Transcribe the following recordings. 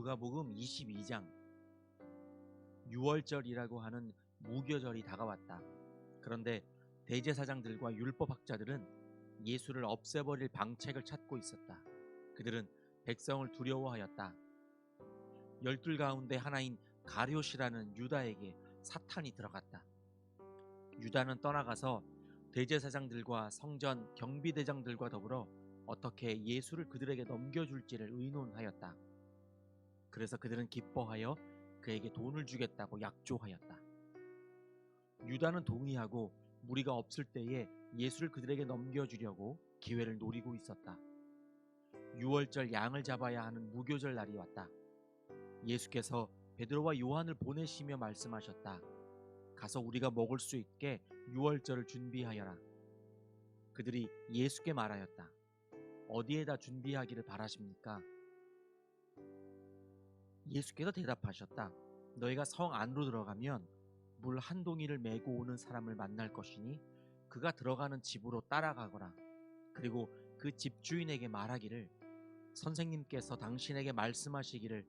누가복음 22장. 유월절이라고 하는 무교절이 다가왔다. 그런데 대제사장들과 율법학자들은 예수를 없애버릴 방책을 찾고 있었다. 그들은 백성을 두려워하였다. 열둘 가운데 하나인 가룟이라는 유다에게 사탄이 들어갔다. 유다는 떠나가서 대제사장들과 성전 경비대장들과 더불어 어떻게 예수를 그들에게 넘겨줄지를 의논하였다. 그래서 그들은 기뻐하여 그에게 돈을 주겠다고 약조하였다. 유다는 동의하고 무리가 없을 때에 예수를 그들에게 넘겨주려고 기회를 노리고 있었다. 유월절 양을 잡아야 하는 무교절 날이 왔다. 예수께서 베드로와 요한을 보내시며 말씀하셨다. 가서 우리가 먹을 수 있게 유월절을 준비하여라. 그들이 예수께 말하였다. 어디에다 준비하기를 바라십니까? 예수께서 대답하셨다. 너희가 성 안으로 들어가면 물 한 동이를 메고 오는 사람을 만날 것이니 그가 들어가는 집으로 따라가거라. 그리고 그 집주인에게 말하기를 선생님께서 당신에게 말씀하시기를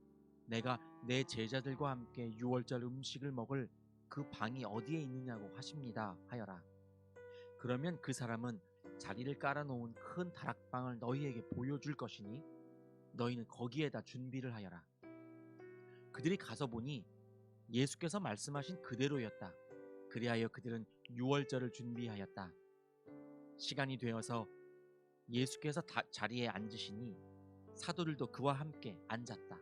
내가 내 제자들과 함께 유월절 음식을 먹을 그 방이 어디에 있느냐고 하십니다 하여라. 그러면 그 사람은 자리를 깔아놓은 큰 다락방을 너희에게 보여줄 것이니 너희는 거기에다 준비를 하여라. 그들이 가서 보니 예수께서 말씀하신 그대로였다. 그리하여 그들은 유월절을 준비하였다. 시간이 되어서 예수께서 자리에 앉으시니 사도들도 그와 함께 앉았다.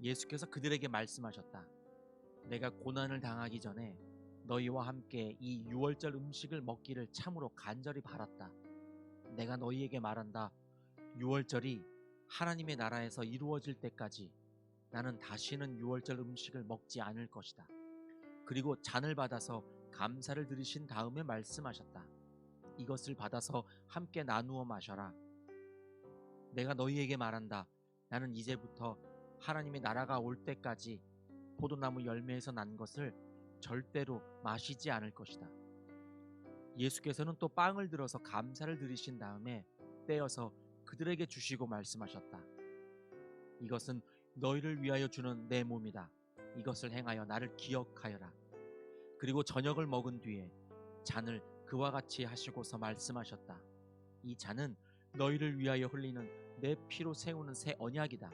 예수께서 그들에게 말씀하셨다. 내가 고난을 당하기 전에 너희와 함께 이 유월절 음식을 먹기를 참으로 간절히 바랐다. 내가 너희에게 말한다. 유월절이 하나님의 나라에서 이루어질 때까지 나는 다시는 유월절 음식을 먹지 않을 것이다. 그리고 잔을 받아서 감사를 드리신 다음에 말씀하셨다. 이것을 받아서 함께 나누어 마셔라. 내가 너희에게 말한다. 나는 이제부터 하나님의 나라가 올 때까지 포도나무 열매에서 난 것을 절대로 마시지 않을 것이다. 예수께서는 또 빵을 들어서 감사를 드리신 다음에 떼어서 그들에게 주시고 말씀하셨다. 이것은 너희를 위하여 주는 내 몸이다. 이것을 행하여 나를 기억하여라. 그리고 저녁을 먹은 뒤에 잔을 그와 같이 하시고서 말씀하셨다. 이 잔은 너희를 위하여 흘리는 내 피로 세우는 새 언약이다.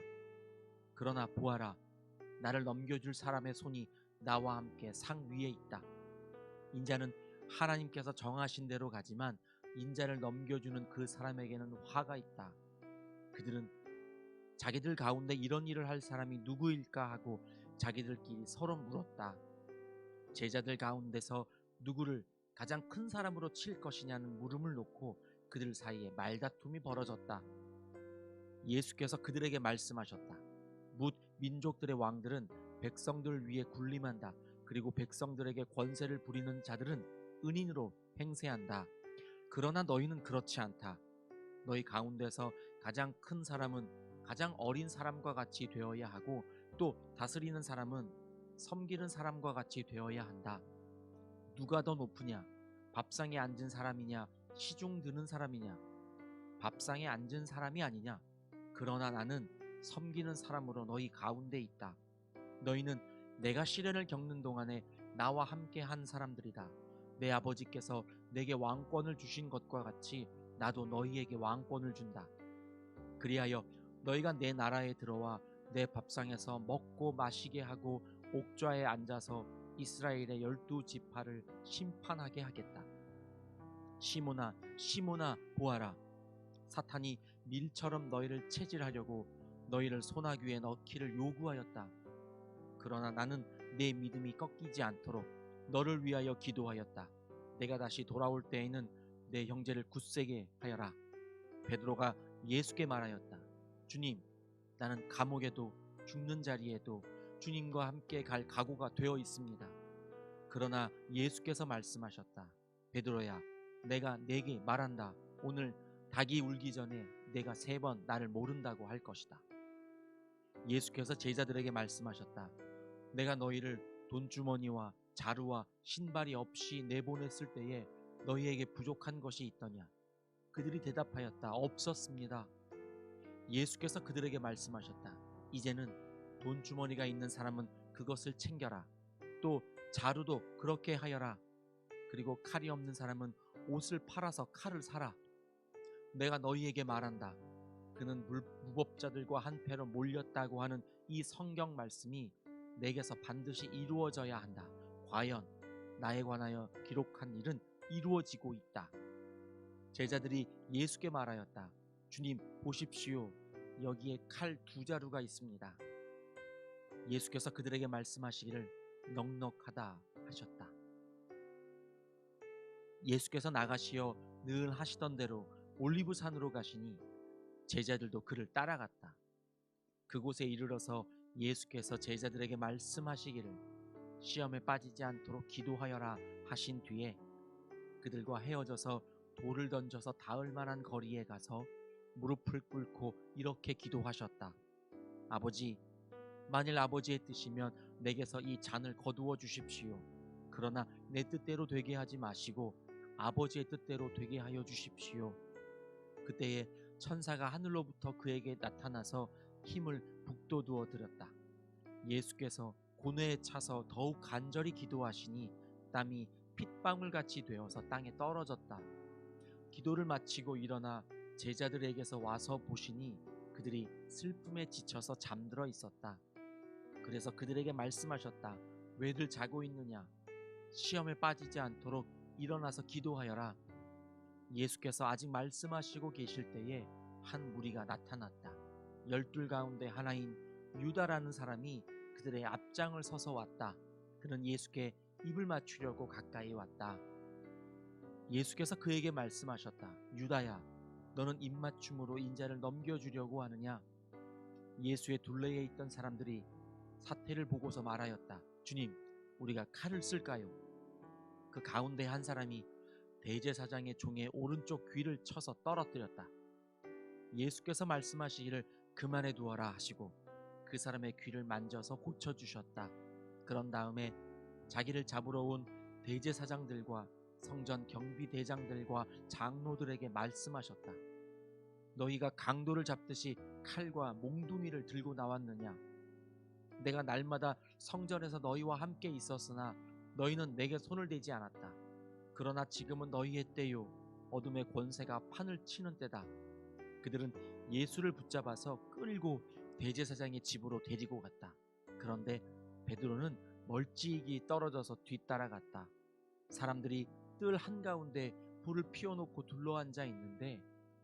그러나 보아라, 나를 넘겨줄 사람의 손이 나와 함께 상 위에 있다. 인자는 하나님께서 정하신 대로 가지만 인자를 넘겨주는 그 사람에게는 화가 있다. 그들은 자기들 가운데 이런 일을 할 사람이 누구일까 하고 자기들끼리 서로 물었다. 제자들 가운데서 누구를 가장 큰 사람으로 칠 것이냐는 물음을 놓고 그들 사이에 말다툼이 벌어졌다. 예수께서 그들에게 말씀하셨다. 뭇 민족들의 왕들은 백성들 위에 군림한다. 그리고 백성들에게 권세를 부리는 자들은 은인으로 행세한다. 그러나 너희는 그렇지 않다. 너희 가운데서 가장 큰 사람은 가장 어린 사람과 같이 되어야 하고 또 다스리는 사람은 섬기는 사람과 같이 되어야 한다. 누가 더 높으냐? 밥상에 앉은 사람이냐? 시중 드는 사람이냐? 밥상에 앉은 사람이 아니냐? 그러나 나는 섬기는 사람으로 너희 가운데 있다. 너희는 내가 시련을 겪는 동안에 나와 함께 한 사람들이다. 내 아버지께서 내게 왕권을 주신 것과 같이 나도 너희에게 왕권을 준다. 그리하여 너희가 내 나라에 들어와 내 밥상에서 먹고 마시게 하고 옥좌에 앉아서 이스라엘의 12지파를 심판하게 하겠다. 시몬아, 시몬아, 보아라. 사탄이 밀처럼 너희를 체질하려고 너희를 소나귀에 넣기를 요구하였다. 그러나 나는 내 믿음이 꺾이지 않도록 너를 위하여 기도하였다. 내가 다시 돌아올 때에는 내 형제를 굳세게 하여라. 베드로가 예수께 말하였다. 주님, 나는 감옥에도 죽는 자리에도 주님과 함께 갈 각오가 되어 있습니다. 그러나 예수께서 말씀하셨다. 베드로야, 내가 네게 말한다. 오늘 닭이 울기 전에 내가 3번 나를 모른다고 할 것이다. 예수께서 제자들에게 말씀하셨다. 내가 너희를 돈주머니와 자루와 신발이 없이 내보냈을 때에 너희에게 부족한 것이 있더냐? 그들이 대답하였다. 없었습니다. 예수께서 그들에게 말씀하셨다. 이제는 돈 주머니가 있는 사람은 그것을 챙겨라. 또 자루도 그렇게 하여라. 그리고 칼이 없는 사람은 옷을 팔아서 칼을 사라. 내가 너희에게 말한다. 그는 무법자들과 한패로 몰렸다고 하는 이 성경 말씀이 내게서 반드시 이루어져야 한다. 과연 나에 관하여 기록한 일은 이루어지고 있다. 제자들이 예수께 말하였다. 주님, 보십시오. 여기에 칼 2자루가 있습니다. 예수께서 그들에게 말씀하시기를 넉넉하다 하셨다. 예수께서 나가시어 늘 하시던 대로 올리브산으로 가시니 제자들도 그를 따라갔다. 그곳에 이르러서 예수께서 제자들에게 말씀하시기를 시험에 빠지지 않도록 기도하여라 하신 뒤에 그들과 헤어져서 돌을 던져서 닿을 만한 거리에 가서 무릎을 꿇고 이렇게 기도하셨다. 아버지, 만일 아버지의 뜻이면 내게서 이 잔을 거두어 주십시오. 그러나 내 뜻대로 되게 하지 마시고 아버지의 뜻대로 되게 하여 주십시오. 그때에 천사가 하늘로부터 그에게 나타나서 힘을 북돋우어 드렸다. 예수께서 고뇌에 차서 더욱 간절히 기도하시니 땀이 핏방울같이 되어서 땅에 떨어졌다. 기도를 마치고 일어나 제자들에게서 와서 보시니 그들이 슬픔에 지쳐서 잠들어 있었다. 그래서 그들에게 말씀하셨다. 왜들 자고 있느냐? 시험에 빠지지 않도록 일어나서 기도하여라. 예수께서 아직 말씀하시고 계실 때에 한 무리가 나타났다. 12 가운데 하나인 유다라는 사람이 그들의 앞장을 서서 왔다. 그는 예수께 입을 맞추려고 가까이 왔다. 예수께서 그에게 말씀하셨다. 유다야, 너는 입맞춤으로 인자를 넘겨주려고 하느냐? 예수의 둘레에 있던 사람들이 사태를 보고서 말하였다. 주님, 우리가 칼을 쓸까요? 그 가운데 한 사람이 대제사장의 종의 오른쪽 귀를 쳐서 떨어뜨렸다. 예수께서 말씀하시기를 그만해 두어라 하시고 그 사람의 귀를 만져서 고쳐주셨다. 그런 다음에 자기를 잡으러 온 대제사장들과 성전 경비대장들과 장로들에게 말씀하셨다. 너희가 강도를 잡듯이 칼과 몽둥이를 들고 나왔느냐? 내가 날마다 성전에서 너희와 함께 있었으나 너희는 내게 손을 대지 않았다. 그러나 지금은 너희의 때요, 어둠의 권세가 판을 치는 때다. 그들은 예수를 붙잡아서 끌고 대제사장의 집으로 데리고 갔다. 그런데 베드로는 멀찍이 떨어져서 뒤따라갔다. 사람들이 뜰 한가운데 불을 피워놓고 둘러앉아 있는데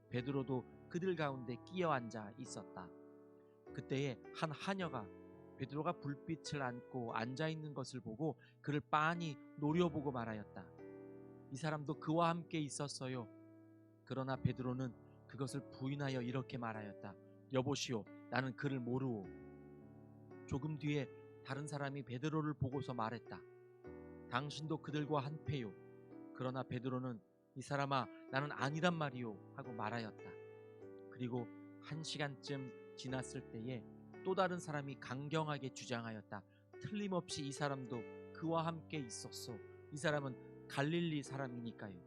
베드로도 그들 가운데 끼어 앉아 있었다. 그때에 한 하녀가 베드로가 불빛을 안고 앉아 있는 것을 보고 그를 빤히 노려보고 말하였다. 이 사람도 그와 함께 있었어요. 그러나 베드로는 그것을 부인하여 이렇게 말하였다. 여보시오, 나는 그를 모르오. 조금 뒤에 다른 사람이 베드로를 보고서 말했다. 당신도 그들과 한패요. 그러나 베드로는 이 사람아, 나는 아니란 말이요 하고 말하였다. 그리고 1시간쯤 지났을 때에 또 다른 사람이 강경하게 주장하였다. 틀림없이 이 사람도 그와 함께 있었소. 이 사람은 갈릴리 사람이니까요.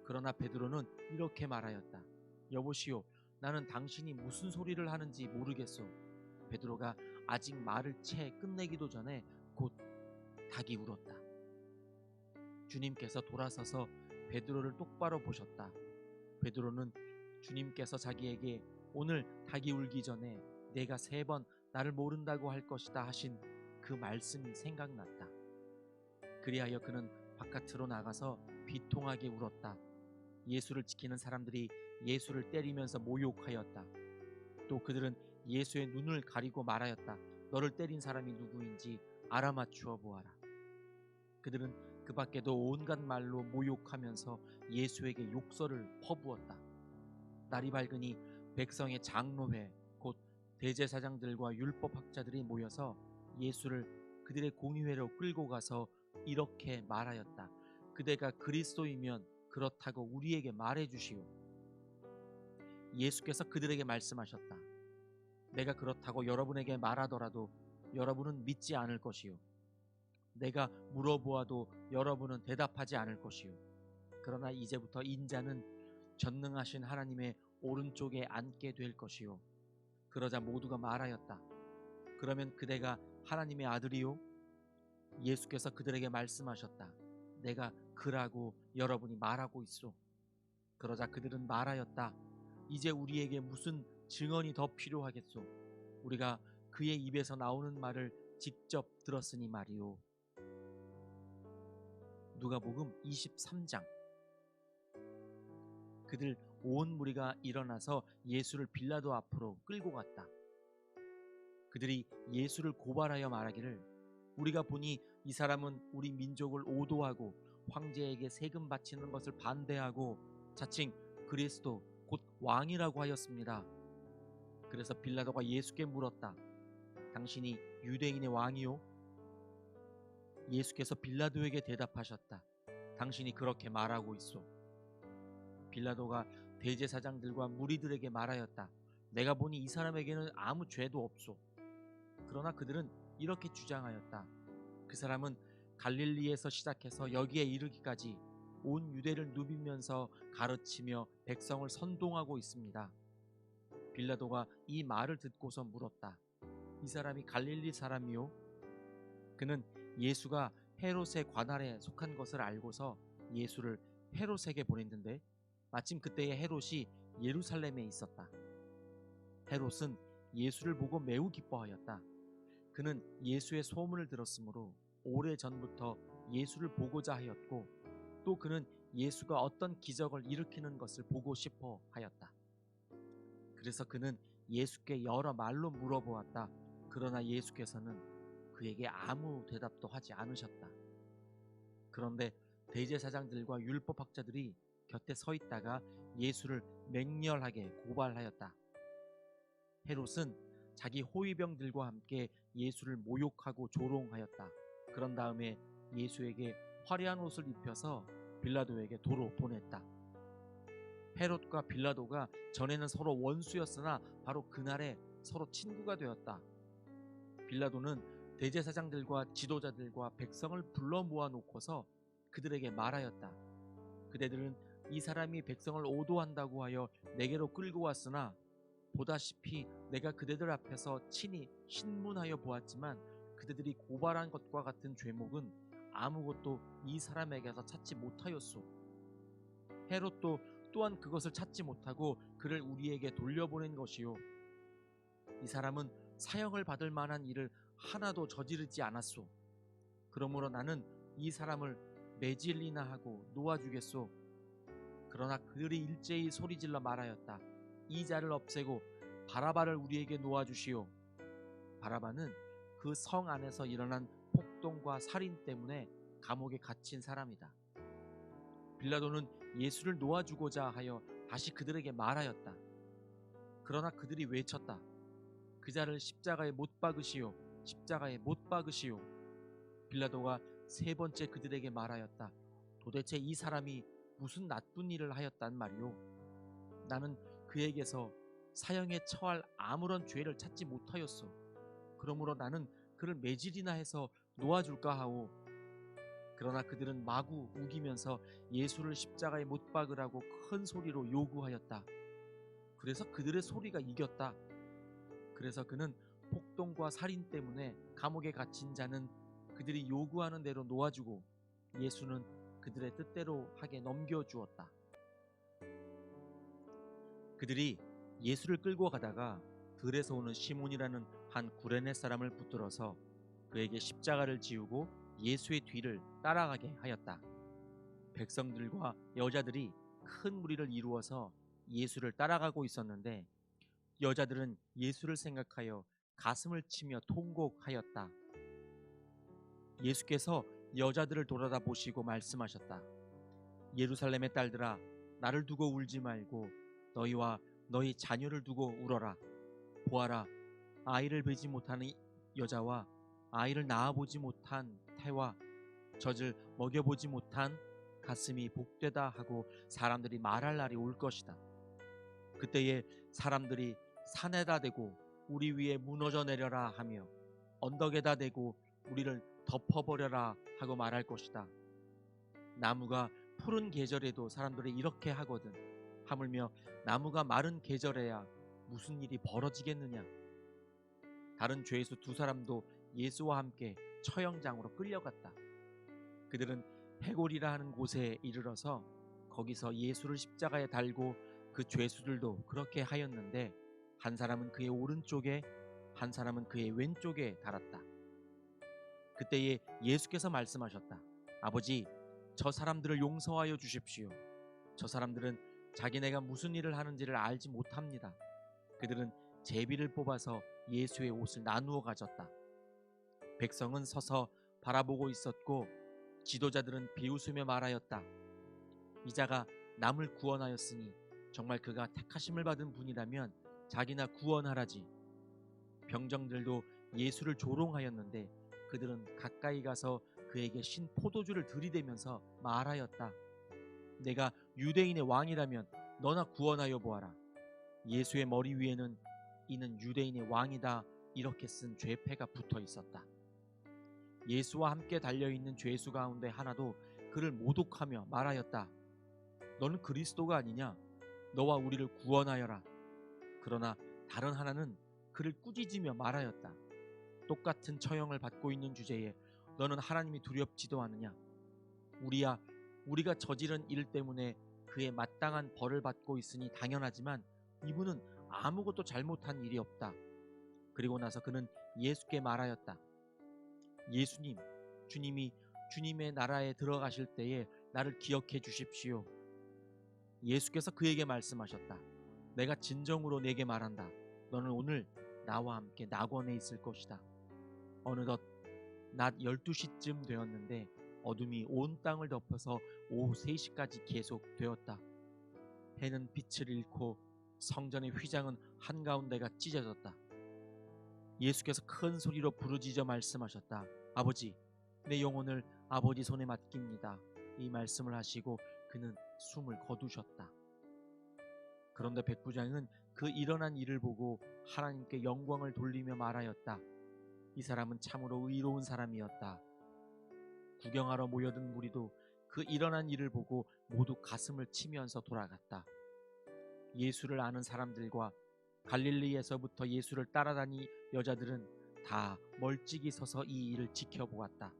그러나 베드로는 이렇게 말하였다. 여보시오, 나는 당신이 무슨 소리를 하는지 모르겠소. 베드로가 아직 말을 채 끝내기도 전에 곧 닭이 울었다. 주님께서 돌아서서 베드로를 똑바로 보셨다. 베드로는 주님께서 자기에게 오늘 닭이 울기 전에 내가 3번 나를 모른다고 할 것이다 하신 그 말씀이 생각났다. 그리하여 그는 바깥으로 나가서 비통하게 울었다. 예수를 지키는 사람들이 예수를 때리면서 모욕하였다. 또 그들은 예수의 눈을 가리고 말하였다. 너를 때린 사람이 누구인지 알아맞추어 보아라. 그들은 그 밖에도 온갖 말로 모욕하면서 예수에게 욕설을 퍼부었다. 날이 밝으니 백성의 장로회 곧 대제사장들과 율법학자들이 모여서 예수를 그들의 공의회로 끌고 가서 이렇게 말하였다. 그대가 그리스도이면 그렇다고 우리에게 말해 주시오. 예수께서 그들에게 말씀하셨다. 내가 그렇다고 여러분에게 말하더라도 여러분은 믿지 않을 것이요. 내가 물어보아도 여러분은 대답하지 않을 것이요. 그러나 이제부터 인자는 전능하신 하나님의 오른쪽에 앉게 될 것이요. 그러자 모두가 말하였다. 그러면 그대가 하나님의 아들이요? 예수께서 그들에게 말씀하셨다. 내가 그라고 여러분이 말하고 있소. 그러자 그들은 말하였다. 이제 우리에게 무슨 증언이 더 필요하겠소? 우리가 그의 입에서 나오는 말을 직접 들었으니 말이오. 누가복음 23장. 그들 온 무리가 일어나서 예수를 빌라도 앞으로 끌고 갔다. 그들이 예수를 고발하여 말하기를 우리가 보니 이 사람은 우리 민족을 오도하고 황제에게 세금 바치는 것을 반대하고 자칭 그리스도 곧 왕이라고 하였습니다. 그래서 빌라도가 예수께 물었다. 당신이 유대인의 왕이요? 예수께서 빌라도에게 대답하셨다. 당신이 그렇게 말하고 있소. 빌라도가 대제사장들과 무리들에게 말하였다. 내가 보니 이 사람에게는 아무 죄도 없소. 그러나 그들은 이렇게 주장하였다. 그 사람은 갈릴리에서 시작해서 여기에 이르기까지 온 유대를 누비면서 가르치며 백성을 선동하고 있습니다. 빌라도가 이 말을 듣고서 물었다. 이 사람이 갈릴리 사람이요? 그는 예수가 헤롯의 관할에 속한 것을 알고서 예수를 헤롯에게 보냈는데 마침 그때에 헤롯이 예루살렘에 있었다. 헤롯은 예수를 보고 매우 기뻐하였다. 그는 예수의 소문을 들었으므로 오래전부터 예수를 보고자 하였고 또 그는 예수가 어떤 기적을 일으키는 것을 보고 싶어 하였다. 그래서 그는 예수께 여러 말로 물어보았다. 그러나 예수께서는 그에게 아무 대답도 하지 않으셨다. 그런데 대제사장들과 율법학자들이 곁에 서 있다가 예수를 맹렬하게 고발하였다. 헤롯은 자기 호위병들과 함께 예수를 모욕하고 조롱하였다. 그런 다음에 예수에게 화려한 옷을 입혀서 빌라도에게 도로 보냈다. 헤롯과 빌라도가 전에는 서로 원수였으나 바로 그날에 서로 친구가 되었다. 빌라도는 대제사장들과 지도자들과 백성을 불러 모아놓고서 그들에게 말하였다. 그대들은 이 사람이 백성을 오도한다고 하여 내게로 끌고 왔으나 보다시피 내가 그대들 앞에서 친히 신문하여 보았지만 그대들이 고발한 것과 같은 죄목은 아무것도 이 사람에게서 찾지 못하였소. 헤롯도 또한 그것을 찾지 못하고 그를 우리에게 돌려보낸 것이요. 이 사람은 사형을 받을 만한 일을 하나도 저지르지 않았소. 그러므로 나는 이 사람을 매질리나 하고 놓아주겠소. 그러나 그들이 일제히 소리질러 말하였다. 이 자를 없애고 바라바를 우리에게 놓아주시오. 바라바는 그 성 안에서 일어난 폭동과 살인 때문에 감옥에 갇힌 사람이다. 빌라도는 예수를 놓아주고자 하여 다시 그들에게 말하였다. 그러나 그들이 외쳤다. 그 자를 십자가에 못 박으시오. 십자가에 못 박으시오. 빌라도가 세 번째 그들에게 말하였다. 도대체 이 사람이 무슨 나쁜 일을 하였단 말이오. 나는 그에게서 사형에 처할 아무런 죄를 찾지 못하였소. 그러므로 나는 그를 매질이나 해서 놓아줄까 하오. 그러나 그들은 마구 우기면서 예수를 십자가에 못 박으라고 큰 소리로 요구하였다. 그래서 그들의 소리가 이겼다. 그래서 그는 폭동과 살인 때문에 감옥에 갇힌 자는 그들이 요구하는 대로 놓아주고 예수는 그들의 뜻대로 하게 넘겨주었다. 그들이 예수를 끌고 가다가 들에서 오는 시몬이라는 한 구레네 사람을 붙들어서 그에게 십자가를 지우고 예수의 뒤를 따라가게 하였다. 백성들과 여자들이 큰 무리를 이루어서 예수를 따라가고 있었는데 여자들은 예수를 생각하여 가슴을 치며 통곡하였다. 예수께서 여자들을 돌아다 보시고 말씀하셨다. 예루살렘의 딸들아, 나를 두고 울지 말고 너희와 너희 자녀를 두고 울어라. 보아라, 아이를 베지 못하는 여자와 아이를 낳아보지 못한 태와 젖을 먹여보지 못한 가슴이 복되다 하고 사람들이 말할 날이 올 것이다. 그때에 사람들이 산에다 대고 우리 위에 무너져 내려라 하며 언덕에다 대고 우리를 덮어버려라 하고 말할 것이다. 나무가 푸른 계절에도 사람들이 이렇게 하거든. 하물며 나무가 마른 계절에야 무슨 일이 벌어지겠느냐. 다른 죄수 두 사람도 예수와 함께 처형장으로 끌려갔다. 그들은 페골이라 하는 곳에 이르러서 거기서 예수를 십자가에 달고 그 죄수들도 그렇게 하였는데 한 사람은 그의 오른쪽에 한 사람은 그의 왼쪽에 달았다. 그때에 예수께서 말씀하셨다. 아버지, 저 사람들을 용서하여 주십시오. 저 사람들은 자기네가 무슨 일을 하는지를 알지 못합니다. 그들은 제비를 뽑아서 예수의 옷을 나누어 가졌다. 백성은 서서 바라보고 있었고 지도자들은 비웃으며 말하였다. 이자가 남을 구원하였으니 정말 그가 택하심을 받은 분이라면 자기나 구원하라지. 병정들도 예수를 조롱하였는데 그들은 가까이 가서 그에게 신 포도주를 들이대면서 말하였다. 내가 유대인의 왕이라면 너나 구원하여 보아라. 예수의 머리 위에는 이는 유대인의 왕이다 이렇게 쓴 죄패가 붙어 있었다. 예수와 함께 달려있는 죄수 가운데 하나도 그를 모독하며 말하였다. 너는 그리스도가 아니냐? 너와 우리를 구원하여라. 그러나 다른 하나는 그를 꾸짖으며 말하였다. 똑같은 처형을 받고 있는 주제에 너는 하나님이 두렵지도 않으냐? 우리가 저지른 일 때문에 그의 마땅한 벌을 받고 있으니 당연하지만 이분은 아무것도 잘못한 일이 없다. 그리고 나서 그는 예수께 말하였다. 예수님, 주님이 주님의 나라에 들어가실 때에 나를 기억해 주십시오. 예수께서 그에게 말씀하셨다. 내가 진정으로 내게 말한다. 너는 오늘 나와 함께 낙원에 있을 것이다. 어느덧 낮 12시쯤 되었는데 어둠이 온 땅을 덮어서 오후 3시까지 계속되었다. 해는 빛을 잃고 성전의 휘장은 한가운데가 찢어졌다. 예수께서 큰 소리로 부르짖어 말씀하셨다. 아버지, 내 영혼을 아버지 손에 맡깁니다. 이 말씀을 하시고 그는 숨을 거두셨다. 그런데 백부장은 그 일어난 일을 보고 하나님께 영광을 돌리며 말하였다. 이 사람은 참으로 의로운 사람이었다. 구경하러 모여든 무리도 그 일어난 일을 보고 모두 가슴을 치면서 돌아갔다. 예수를 아는 사람들과 갈릴리에서부터 예수를 따라다니 여자들은 다 멀찍이 서서 이 일을 지켜보았다.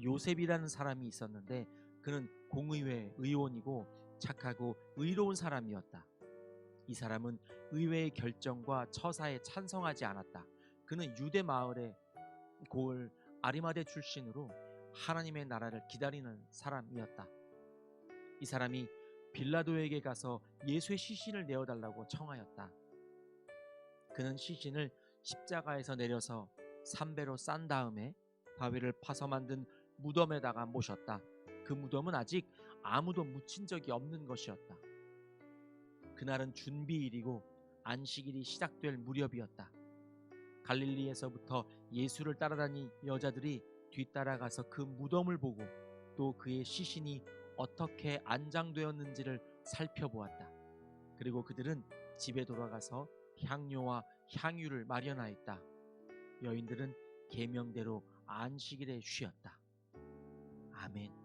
요셉이라는 사람이 있었는데 그는 공의회 의원이고 착하고 의로운 사람이었다. 이 사람은 의회의 결정과 처사에 찬성하지 않았다. 그는 유대 마을의 고을 아리마대 출신으로 하나님의 나라를 기다리는 사람이었다. 이 사람이 빌라도에게 가서 예수의 시신을 내어달라고 청하였다. 그는 시신을 십자가에서 내려서 삼배로 싼 다음에 바위를 파서 만든 무덤에다가 모셨다. 그 무덤은 아직 아무도 묻힌 적이 없는 것이었다. 그날은 준비일이고 안식일이 시작될 무렵이었다. 갈릴리에서부터 예수를 따라다닌 여자들이 뒤따라가서 그 무덤을 보고 또 그의 시신이 어떻게 안장되었는지를 살펴보았다. 그리고 그들은 집에 돌아가서 향료와 향유를 마련하였다. 여인들은 계명대로 안식일에 쉬었다. 아멘.